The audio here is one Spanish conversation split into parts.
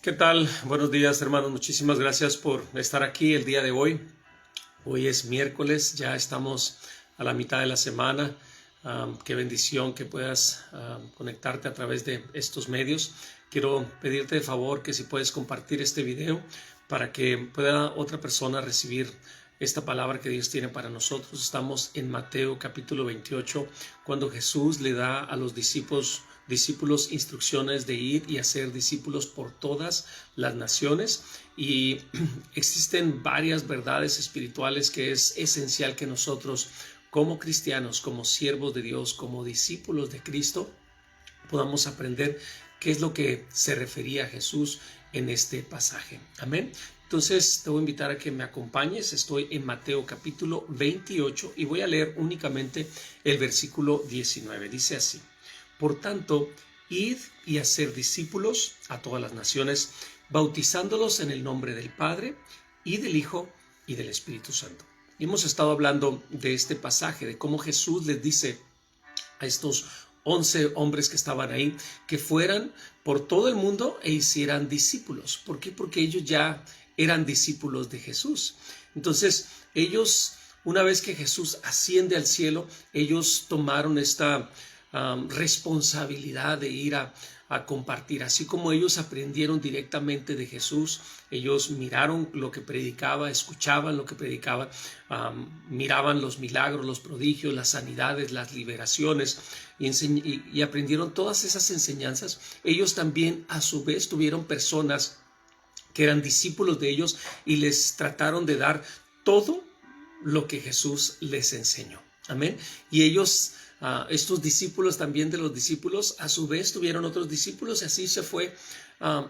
¿Qué tal? Buenos días, hermanos. Muchísimas gracias por estar aquí el día de hoy. Hoy es miércoles, ya estamos a la mitad de la semana. Qué bendición que puedas conectarte a través de estos medios. Quiero pedirte de favor que si puedes compartir este video para que pueda otra persona recibir esta palabra que Dios tiene para nosotros. Estamos en Mateo capítulo 28, cuando Jesús le da a los discípulos instrucciones de ir y hacer discípulos por todas las naciones, y existen varias verdades espirituales que es esencial que nosotros como cristianos, como siervos de Dios, como discípulos de Cristo, podamos aprender qué es lo que se refería a Jesús en este pasaje. Amén. Entonces te voy a invitar a que me acompañes. Estoy en Mateo capítulo 28 y voy a leer únicamente el versículo 19. Dice así: Por tanto, id y hacer discípulos a todas las naciones, bautizándolos en el nombre del Padre, y del Hijo, y del Espíritu Santo. Y hemos estado hablando de este pasaje, de cómo Jesús les dice a estos 11 hombres que estaban ahí, que fueran por todo el mundo e hicieran discípulos. ¿Por qué? Porque ellos ya eran discípulos de Jesús. Entonces, ellos, una vez que Jesús asciende al cielo, ellos tomaron esta responsabilidad de ir a compartir. Así como ellos aprendieron directamente de Jesús, ellos miraron lo que predicaba, escuchaban lo que predicaba, miraban los milagros, los prodigios, las sanidades, las liberaciones, y aprendieron todas esas enseñanzas. Ellos también a su vez tuvieron personas que eran discípulos de ellos y les trataron de dar todo lo que Jesús les enseñó. Amén. Y ellos, estos discípulos también de los discípulos, a su vez tuvieron otros discípulos, y así se fue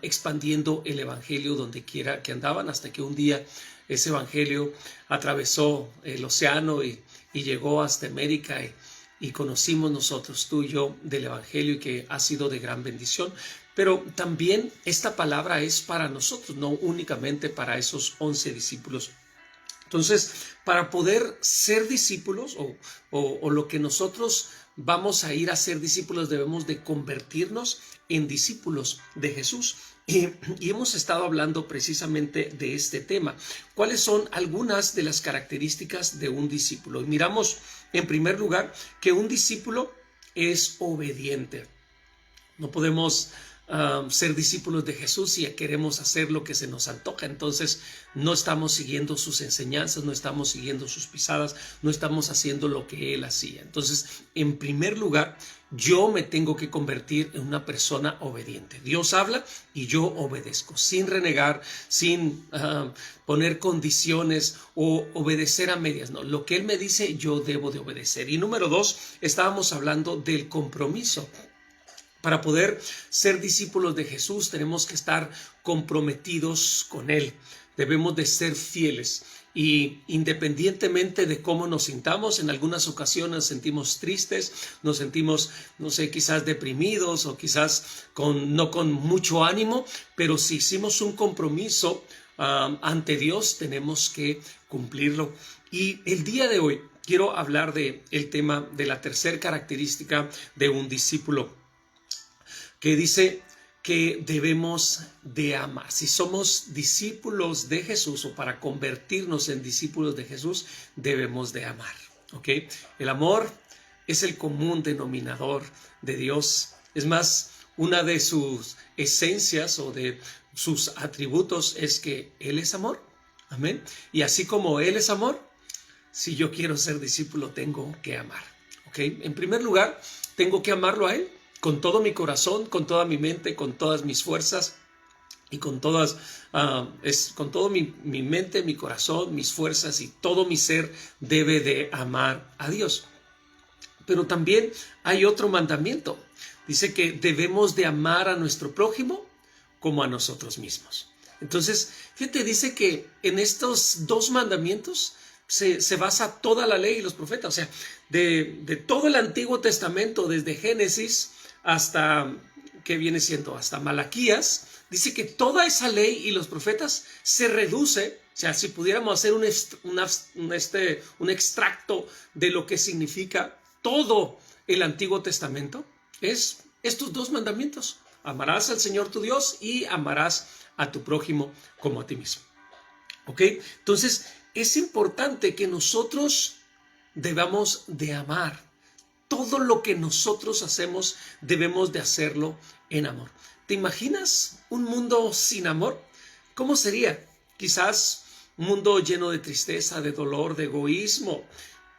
expandiendo el evangelio donde quiera que andaban, hasta que un día ese evangelio atravesó el océano y llegó hasta América, y conocimos nosotros, tú y yo, del evangelio, y que ha sido de gran bendición. Pero también esta palabra es para nosotros, no únicamente para esos 11 discípulos. Entonces, para poder ser discípulos, o lo que nosotros vamos a ir a ser discípulos, debemos de convertirnos en discípulos de Jesús. Y hemos estado hablando precisamente de este tema. ¿Cuáles son algunas de las características de un discípulo? Y miramos, en primer lugar, que un discípulo es obediente. No podemos ser discípulos de Jesús si queremos hacer lo que se nos antoja. Entonces no estamos siguiendo sus enseñanzas, no estamos siguiendo sus pisadas, no estamos haciendo lo que Él hacía. Entonces, en primer lugar, yo me tengo que convertir en una persona obediente. Dios habla y yo obedezco, sin renegar, sin poner condiciones o obedecer a medias. No, lo que Él me dice, yo debo de obedecer. Y número 2, estábamos hablando del compromiso. Para poder ser discípulos de Jesús tenemos que estar comprometidos con Él. Debemos de ser fieles, y independientemente de cómo nos sintamos, en algunas ocasiones nos sentimos tristes, nos sentimos, no sé, quizás deprimidos, o quizás no con mucho ánimo, pero si hicimos un compromiso ante Dios, tenemos que cumplirlo. Y el día de hoy quiero hablar del tema de la tercera característica de un discípulo, que dice que debemos de amar. Si somos discípulos de Jesús, o para convertirnos en discípulos de Jesús, debemos de amar. ¿Ok? El amor es el común denominador de Dios. Es más, una de sus esencias o de sus atributos es que Él es amor. Amén. Y así como Él es amor, si yo quiero ser discípulo, tengo que amar. ¿Ok? En primer lugar, tengo que amarlo a Él con todo mi corazón, con toda mi mente, con todas mis fuerzas, y con todo mi mente, mi corazón, mis fuerzas, y todo mi ser debe de amar a Dios. Pero también hay otro mandamiento. Dice que debemos de amar a nuestro prójimo como a nosotros mismos. Entonces, fíjate, dice que en estos dos mandamientos se basa toda la ley y los profetas. O sea, de todo el Antiguo Testamento, desde Génesis hasta, ¿qué viene siendo? Hasta Malaquías, dice que toda esa ley y los profetas se reduce. O sea, si pudiéramos hacer un extracto de lo que significa todo el Antiguo Testamento, es estos dos mandamientos. Amarás al Señor tu Dios y amarás a tu prójimo como a ti mismo. ¿Ok? Entonces, es importante que nosotros debamos de amar. Todo lo que nosotros hacemos debemos de hacerlo en amor. ¿Te imaginas un mundo sin amor? ¿Cómo sería? Quizás un mundo lleno de tristeza, de dolor, de egoísmo,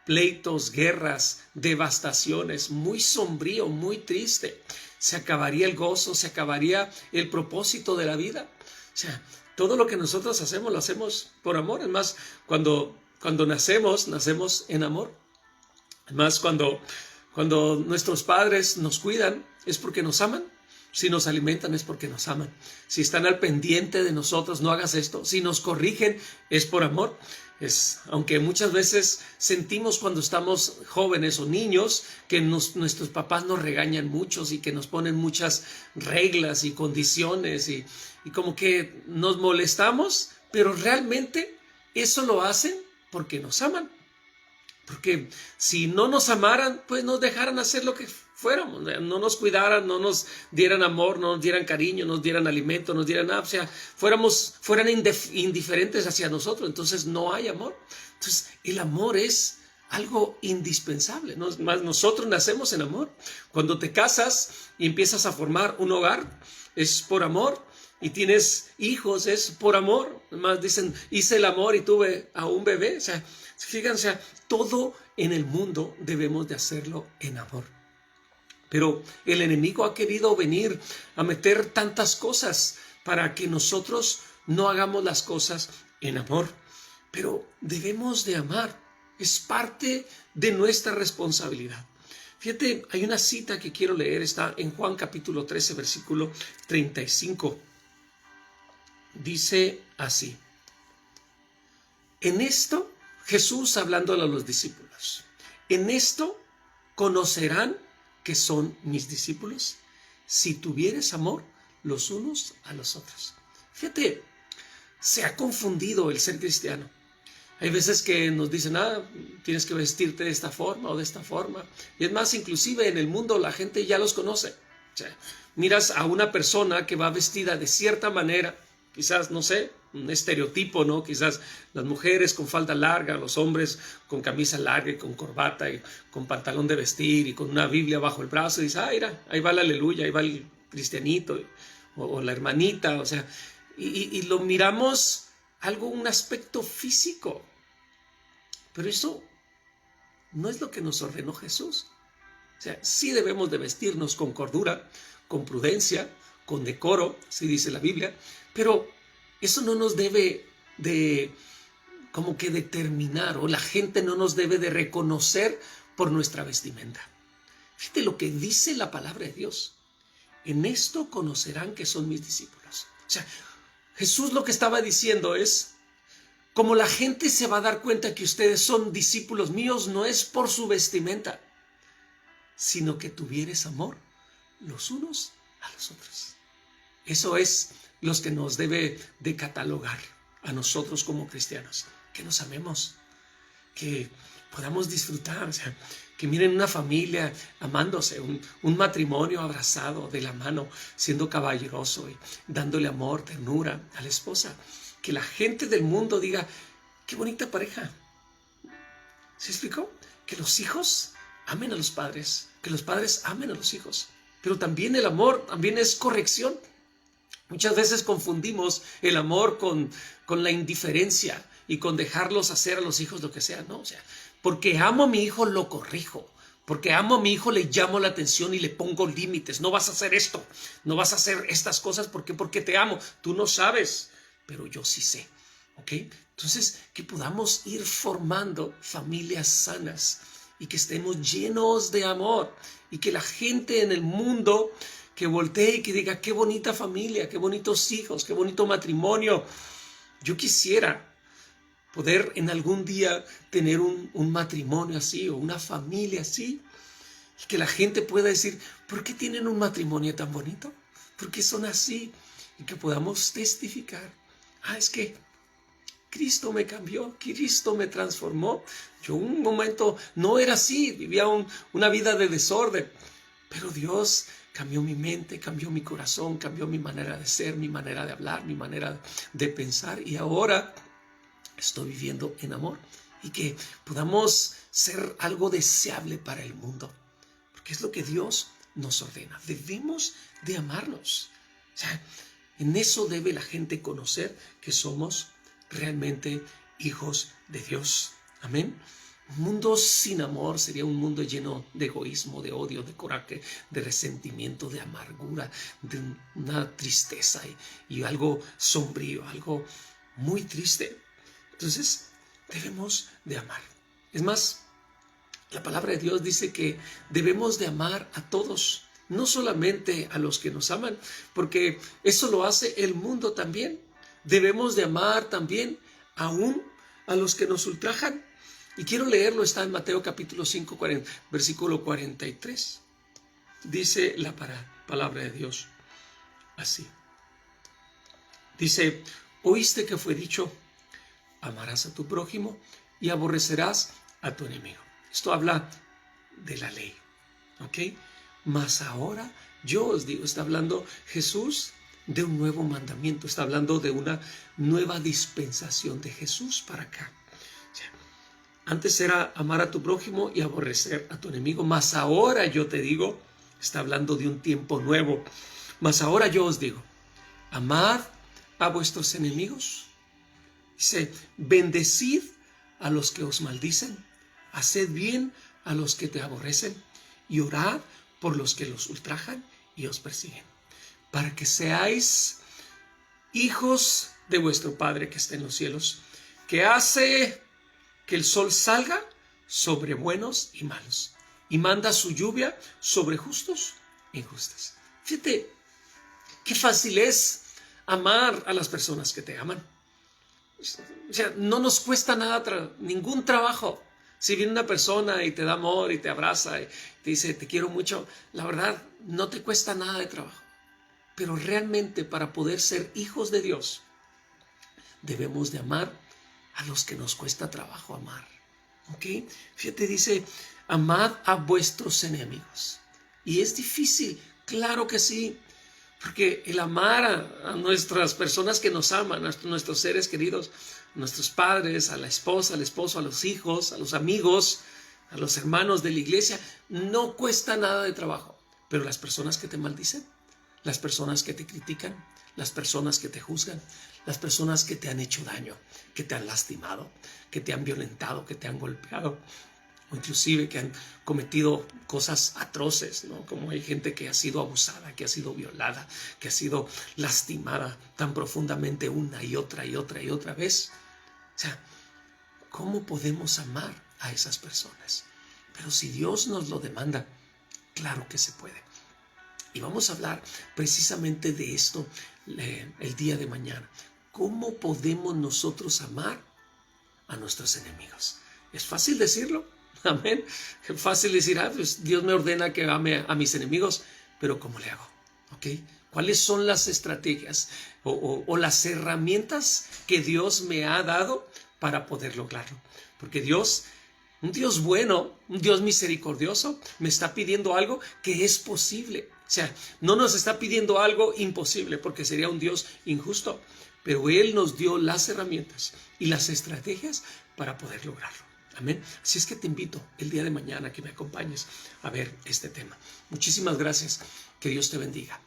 pleitos, guerras, devastaciones, muy sombrío, muy triste. Se acabaría el gozo, se acabaría el propósito de la vida. O sea, todo lo que nosotros hacemos lo hacemos por amor. Además, cuando nacemos en amor. Además, cuando nuestros padres nos cuidan, es porque nos aman. Si nos alimentan, es porque nos aman. Si están al pendiente de nosotros, no hagas esto. Si nos corrigen, es por amor. Aunque muchas veces sentimos cuando estamos jóvenes o niños que nuestros papás nos regañan muchos y que nos ponen muchas reglas y condiciones y como que nos molestamos, pero realmente eso lo hacen porque nos aman. Porque si no nos amaran, pues nos dejaran hacer lo que fuéramos, no nos cuidaran, no nos dieran amor, no nos dieran cariño, no nos dieran alimento, no nos dieran nada, o sea, fueran indiferentes hacia nosotros, entonces no hay amor. Entonces el amor es algo indispensable, ¿no? Más nosotros nacemos en amor. Cuando te casas y empiezas a formar un hogar, es por amor. Y tienes hijos, es por amor. Además dicen, hice el amor y tuve a un bebé. O sea, fíjense, todo en el mundo debemos de hacerlo en amor. Pero el enemigo ha querido venir a meter tantas cosas para que nosotros no hagamos las cosas en amor. Pero debemos de amar. Es parte de nuestra responsabilidad. Fíjate, hay una cita que quiero leer. Está en Juan capítulo 13, versículo 35. Dice así: en esto, Jesús hablándole a los discípulos, en esto conocerán que son mis discípulos, si tuvieres amor los unos a los otros. Fíjate, se ha confundido el ser cristiano. Hay veces que nos dicen, tienes que vestirte de esta forma o de esta forma. Y es más, inclusive en el mundo la gente ya los conoce. O sea, miras a una persona que va vestida de cierta manera, quizás, no sé, un estereotipo, ¿no? Quizás las mujeres con falda larga, los hombres con camisa larga y con corbata y con pantalón de vestir y con una Biblia bajo el brazo. Y dices, mira, ahí va el aleluya, ahí va el cristianito o la hermanita. O sea, y lo miramos un aspecto físico. Pero eso no es lo que nos ordenó Jesús. O sea, sí debemos de vestirnos con cordura, con prudencia, con decoro, así dice la Biblia, pero eso no nos debe de como que determinar, o la gente no nos debe de reconocer por nuestra vestimenta. Fíjate lo que dice la palabra de Dios. En esto conocerán que son mis discípulos. O sea, Jesús lo que estaba diciendo es, como la gente se va a dar cuenta que ustedes son discípulos míos, no es por su vestimenta, sino que tuvieres amor los unos a los otros. Eso es lo que nos debe de catalogar a nosotros como cristianos, que nos amemos, que podamos disfrutar, o sea, que miren una familia amándose, un matrimonio abrazado de la mano, siendo caballeroso y dándole amor, ternura a la esposa. Que la gente del mundo diga, qué bonita pareja. ¿Se explicó? Que los hijos amen a los padres, que los padres amen a los hijos. Pero también el amor, también es corrección. Muchas veces confundimos el amor con la indiferencia y con dejarlos hacer a los hijos lo que sea. No, o sea, porque amo a mi hijo lo corrijo. Porque amo a mi hijo le llamo la atención y le pongo límites. No vas a hacer esto, no vas a hacer estas cosas. ¿Por qué? Porque te amo. Tú no sabes, pero yo sí sé. ¿Ok? Entonces, que podamos ir formando familias sanas y que estemos llenos de amor y que la gente en el mundo que voltee y que diga, qué bonita familia, qué bonitos hijos, qué bonito matrimonio. Yo quisiera poder en algún día tener un matrimonio así o una familia así y que la gente pueda decir, ¿por qué tienen un matrimonio tan bonito? ¿Por qué son así? Y que podamos testificar, es que Cristo me cambió, Cristo me transformó. Yo un momento no era así, vivía una vida de desorden, Pero Dios cambió mi mente, cambió mi corazón, cambió mi manera de ser, mi manera de hablar, mi manera de pensar. Y ahora estoy viviendo en amor. Y que podamos ser algo deseable para el mundo. Porque es lo que Dios nos ordena. Debemos de amarnos. O sea, en eso debe la gente conocer que somos realmente hijos de Dios. Amén. Un mundo sin amor sería un mundo lleno de egoísmo, de odio, de coraje, de resentimiento, de amargura, de una tristeza y algo sombrío, algo muy triste. Entonces, debemos de amar. Es más, la palabra de Dios dice que debemos de amar a todos, no solamente a los que nos aman, porque eso lo hace el mundo también. Debemos de amar también aún a los que nos ultrajan. Y quiero leerlo, está en Mateo capítulo 5, versículo 43. Dice la palabra de Dios así. Dice, oíste que fue dicho, amarás a tu prójimo y aborrecerás a tu enemigo. Esto habla de la ley, ¿ok? Mas ahora yo os digo, está hablando Jesús de un nuevo mandamiento, está hablando de una nueva dispensación de Jesús para acá. O sea, antes era amar a tu prójimo y aborrecer a tu enemigo, mas ahora yo te digo, está hablando de un tiempo nuevo, mas ahora yo os digo, amad a vuestros enemigos. Dice, bendecid a los que os maldicen, haced bien a los que te aborrecen y orad por los que los ultrajan y os persiguen, para que seáis hijos de vuestro Padre que está en los cielos, que hace que el sol salga sobre buenos y malos, y manda su lluvia sobre justos e injustos. Fíjate, qué fácil es amar a las personas que te aman. O sea, no nos cuesta nada, ningún trabajo. Si viene una persona y te da amor y te abraza y te dice, te quiero mucho, la verdad, no te cuesta nada de trabajo. Pero realmente para poder ser hijos de Dios, debemos de amar a los que nos cuesta trabajo amar. ¿Ok? Fíjate, dice, amad a vuestros enemigos. Y es difícil, claro que sí. Porque el amar a nuestras personas que nos aman, a nuestros seres queridos, a nuestros padres, a la esposa, al esposo, a los hijos, a los amigos, a los hermanos de la iglesia, no cuesta nada de trabajo. Pero las personas que te maldicen, las personas que te critican, las personas que te juzgan, las personas que te han hecho daño, que te han lastimado, que te han violentado, que te han golpeado, o inclusive que han cometido cosas atroces, ¿no? Como hay gente que ha sido abusada, que ha sido violada, que ha sido lastimada tan profundamente una y otra vez. O sea, ¿cómo podemos amar a esas personas? Pero si Dios nos lo demanda, claro que se puede. Y vamos a hablar precisamente de esto el día de mañana. ¿Cómo podemos nosotros amar a nuestros enemigos? ¿Es fácil decirlo? Amén. Es fácil decir, pues Dios me ordena que ame a mis enemigos, pero ¿cómo le hago? ¿Ok? ¿Cuáles son las estrategias o las herramientas que Dios me ha dado para poder lograrlo? Porque Dios, un Dios bueno, un Dios misericordioso, me está pidiendo algo que es posible. O sea, no nos está pidiendo algo imposible porque sería un Dios injusto, pero Él nos dio las herramientas y las estrategias para poder lograrlo. Amén. Así es que te invito el día de mañana que me acompañes a ver este tema. Muchísimas gracias. Que Dios te bendiga.